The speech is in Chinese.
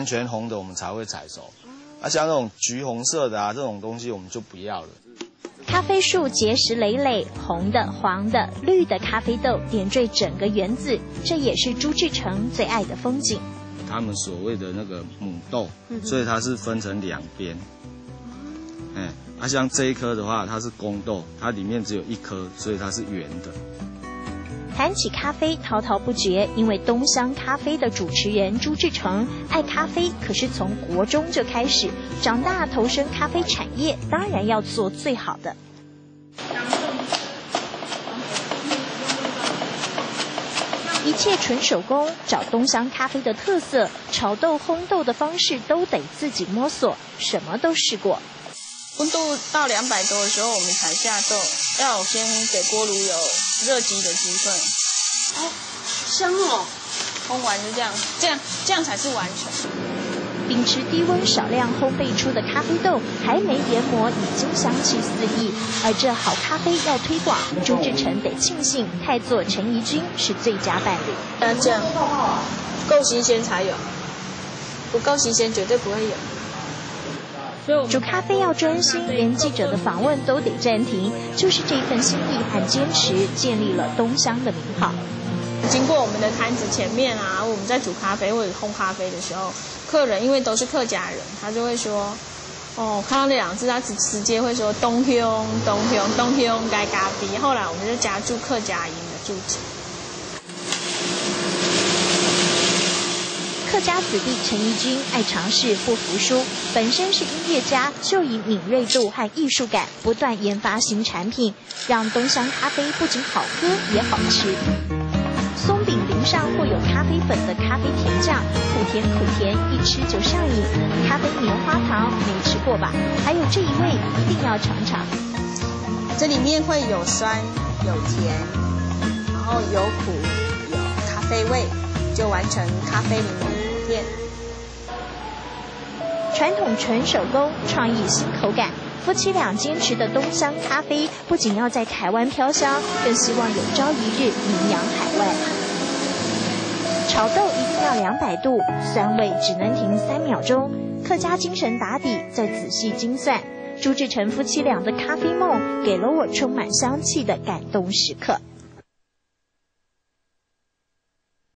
完全红的我们才会采收，像那种橘红色的这种东西我们就不要了。咖啡树结实累累，红的、黄的、绿的咖啡豆点缀整个园子，这也是朱志成最爱的风景。他们所谓的那个母豆，所以它是分成两边。像这一颗的话，它是公豆，它里面只有一颗，所以它是圆的。谈起咖啡，滔滔不绝，因为东乡咖啡的主持人朱志成爱咖啡，可是从国中就开始，长大投身咖啡产业，当然要做最好的。一切纯手工，找东乡咖啡的特色，炒豆、烘豆的方式都得自己摸索，什么都试过。温度到200多的时候，我们才下豆，要先给锅炉有热机的机会。香哦！烘完就这样才是完全。秉持低温少量烘焙出的咖啡豆，还没研磨，已经香气四溢。而这好咖啡要推广，朱志成得庆幸太座陈怡君是最佳伴侣。这样够新鲜才有，不够新鲜绝对不会有。煮咖啡要专心，连记者的访问都得暂停，就是这份心意和坚持，建立了东乡的名号。经过我们的摊子前面我们在煮咖啡或者烘咖啡的时候，客人因为都是客家人，他就会说，看到那两个字，他直接会说东乡该咖啡。后来我们就加注客家音的注解。客家子弟陈怡君爱尝试不服输，本身是音乐家，就以敏锐度和艺术感不断研发新产品，让东乡咖啡不仅好喝也好吃。松饼淋上或有咖啡粉的咖啡甜酱，苦甜苦甜，一吃就上瘾。咖啡棉花糖没吃过吧？还有这一味一定要尝尝。这里面会有酸有甜，然后有苦有咖啡味，就完成咖啡柠檬店。传统纯手工，创意新口感。夫妻俩坚持的东乡咖啡，不仅要在台湾飘香，更希望有朝一日名扬海外。炒豆一定要200度，酸味只能停3秒钟。客家精神打底，再仔细精算。朱志成夫妻俩的咖啡梦，给了我充满香气的感动时刻。